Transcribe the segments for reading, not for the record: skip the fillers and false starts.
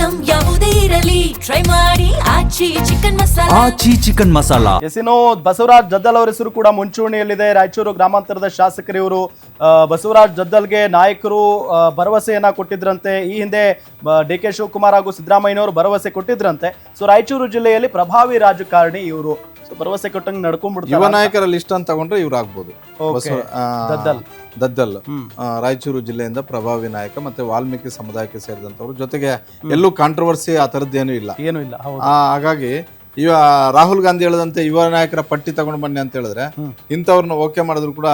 Item ಯಾವುದೇ ಇರಲಿ try ಮಾಡಿ ಆಚಿ ಚಿಕನ್ ಮಸಾಲಾ. ಆಚಿ ಚಿಕನ್ ಮಸಾಲಾ. ಎಸಿನೋ ಬಸವರಾಜ್ ಜದ್ದಲ್ ಅವರ ಹೆಸರು ಕೂಡ ಮುಂಚೂಣಿಯಲ್ಲಿದೆ. ರಾಯಚೂರು ಗ್ರಾಮಾಂತರದ ಶಾಸಕರು ಇವರು. ಬಸವರಾಜ್ ಜದ್ದಲ್ಗೆ ನಾಯಕರು ಭರವಸೆಯನ್ನ ಕೊಟ್ಟಿದ್ರಂತೆ. ಈ ಹಿಂದೆ ಡಿ ಕೆ ಶಿವಕುಮಾರ್ ಹಾಗೂ ಸಿದ್ದರಾಮಯ್ಯನವರು ಭರವಸೆ ಕೊಟ್ಟಿದ್ರಂತೆ. ಸೊ ರಾಯಚೂರು ಜಿಲ್ಲೆಯಲ್ಲಿ ಪ್ರಭಾವಿ ರಾಜಕಾರಣಿ ಇವರು. ಭರವಸೆ ಕೊಟ್ಟಂಗೆ ನಡ್ಕೊಂಡ್ಬಿಡ್ತಾರೆ. ಯುವ ನಾಯಕರ ಲಿಸ್ಟ್ ಅಂತ ತಗೊಂಡ್ರೆ ಇವ್ರು ಆಗ್ಬೋದು. ದದ್ದಲ್ ರಾಯಚೂರು ಜಿಲ್ಲೆಯಿಂದ ಪ್ರಭಾವಿ ನಾಯಕ, ಮತ್ತೆ ವಾಲ್ಮೀಕಿ ಸಮುದಾಯಕ್ಕೆ ಸೇರಿದಂತವ್ರು. ಜೊತೆಗೆ ಎಲ್ಲೂ ಕಾಂಟ್ರವರ್ಸಿ ಆ ತರದ್ದೇನು ಇಲ್ಲ. ಹಾಗಾಗಿ ಇವ ರಾಹುಲ್ ಗಾಂಧಿ ಹೇಳದಂತೆ ಯುವ ನಾಯಕರ ಪಟ್ಟಿ ತಗೊಂಡು ಬನ್ನಿ ಅಂತ ಹೇಳಿದ್ರೆ ಇಂಥವ್ರನ್ನ ಓಕೆ ಮಾಡಿದ್ರು ಕೂಡ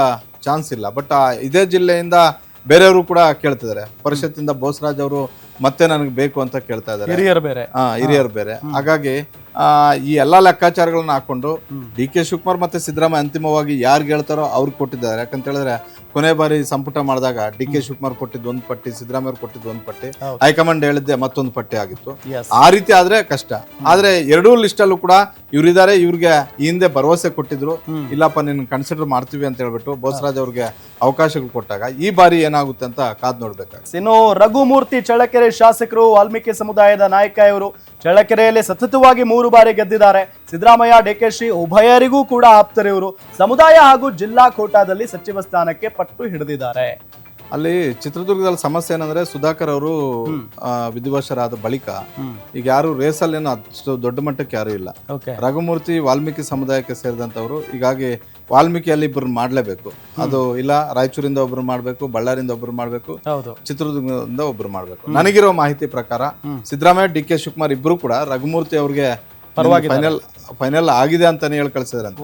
ಚಾನ್ಸ್ ಇಲ್ಲ. ಬಟ್ ಇದೇ ಜಿಲ್ಲೆಯಿಂದ ಬೇರೆಯವರು ಕೂಡ ಕೇಳ್ತಿದ್ದಾರೆ. ಪರಿಷತ್ತಿಂದ ಬೋಸರಾಜ್ ಅವರು ಮತ್ತೆ ನನಗೆ ಬೇಕು ಅಂತ ಕೇಳ್ತಾ ಇದ್ದಾರೆ, ಹಿರಿಯರು ಬೇರೆ. ಹಾಗಾಗಿ ಈ ಎಲ್ಲಾ ಲೆಕ್ಕಾಚಾರಗಳನ್ನ ಹಾಕೊಂಡು ಡಿ ಕೆ ಶಿವಕುಮಾರ್ ಮತ್ತೆ ಸಿದ್ದರಾಮಯ್ಯ ಅಂತಿಮವಾಗಿ ಯಾರು ಹೇಳ್ತಾರೋ ಅವ್ರಿಗೆ ಕೊಟ್ಟಿದ್ದಾರೆ. ಯಾಕಂತ ಹೇಳಿದ್ರೆ ಕೊನೆ ಬಾರಿ ಸಂಪುಟ ಮಾಡಿದಾಗ ಡಿ ಕೆ ಶಿವಕುಮಾರ್ ಕೊಟ್ಟಿದ್ದು ಒಂದು ಪಟ್ಟಿ, ಸಿದ್ದರಾಮಯ್ಯ ಕೊಟ್ಟಿದ್ದು ಒಂದು ಪಟ್ಟಿ, ಹೈಕಮಾಂಡ್ ಹೇಳಿದ್ದೆ ಮತ್ತೊಂದು ಪಟ್ಟಿ ಆಗಿತ್ತು. ಆ ರೀತಿ ಆದ್ರೆ ಕಷ್ಟ. ಆದ್ರೆ ಎರಡೂ ಲಿಸ್ಟ್ ಅಲ್ಲೂ ಕೂಡ ಇವ್ರಿದ್ದಾರೆ. ಇವ್ರಿಗೆ ಈ ಹಿಂದೆ ಭರವಸೆ ಕೊಟ್ಟಿದ್ರು, ಇಲ್ಲಪ್ಪ ನಿನ್ನ ಕನ್ಸಿಡರ್ ಮಾಡ್ತೀವಿ ಅಂತ ಹೇಳ್ಬಿಟ್ಟು ಬೋಸರಾಜ್ ಅವ್ರಿಗೆ ಅವಕಾಶಗಳು ಕೊಟ್ಟಾಗ ಈ ಬಾರಿ ಏನಾಗುತ್ತೆ ಅಂತ ಕಾದ್ ನೋಡ್ಬೇಕಾಗುತ್ತೆ. ಇನ್ನು ರಘುಮೂರ್ತಿ ಚಳ್ಳಕೆರೆ ಶಾಸಕರು, ವಾಲ್ಮೀಕಿ ಸಮುದಾಯದ ನಾಯಕ ಇವರು. ಚಳ್ಳಕೆರೆಯಲ್ಲಿ ಸತತವಾಗಿ 3 ಬಾರಿ ಗೆದ್ದಿದ್ದಾರೆ. ಸಿದ್ದರಾಮಯ್ಯ, ಡಿಕೆಶಿ ಉಭಯರಿಗೂ ಕೂಡ ಆಪ್ತರು ಇವರು. ಸಮುದಾಯ ಹಾಗೂ ಜಿಲ್ಲಾ ಕೋಟಾದಲ್ಲಿ ಸಚಿವ ಸ್ಥಾನಕ್ಕೆ ಪಟ್ಟು ಹಿಡಿದಿದ್ದಾರೆ. ಅಲ್ಲಿ ಚಿತ್ರದುರ್ಗದಲ್ಲಿ ಸಮಸ್ಯೆ ಏನಂದ್ರೆ ಸುಧಾಕರ್ ಅವರು ವಿಧಿವಶರಾದ ಬಳಿಕ ಈಗ ಯಾರು ರೇಸಲ್ಲಿ ಏನು ಅಷ್ಟು ದೊಡ್ಡ ಮಟ್ಟಕ್ಕೆ ಯಾರು ಇಲ್ಲ. ರಘುಮೂರ್ತಿ ವಾಲ್ಮೀಕಿ ಸಮುದಾಯಕ್ಕೆ ಸೇರಿದಂತವ್ರು. ಹೀಗಾಗಿ ವಾಲ್ಮೀಕಿಯಲ್ಲಿ ಇಬ್ಬರು ಮಾಡ್ಲೇಬೇಕು. ಅದು ಇಲ್ಲ ರಾಯಚೂರಿಂದ ಒಬ್ರು ಮಾಡ್ಬೇಕು, ಬಳ್ಳಾರಿಯಿಂದ ಒಬ್ರು ಮಾಡ್ಬೇಕು, ಚಿತ್ರದುರ್ಗದಿಂದ ಒಬ್ರು ಮಾಡ್ಬೇಕು. ನನಗಿರೋ ಮಾಹಿತಿ ಪ್ರಕಾರ ಸಿದ್ದರಾಮಯ್ಯ, ಡಿ ಕೆ ಶಿವಕುಮಾರ್ ಇಬ್ರು ಕೂಡ ರಘುಮೂರ್ತಿ ಅವ್ರಿಗೆ ಫೈನಲ್ ಆಗಿದೆ ಅಂತಾನೆ ಹೇಳಿ ಕಳ್ಸಿದ್ರಂತೆ.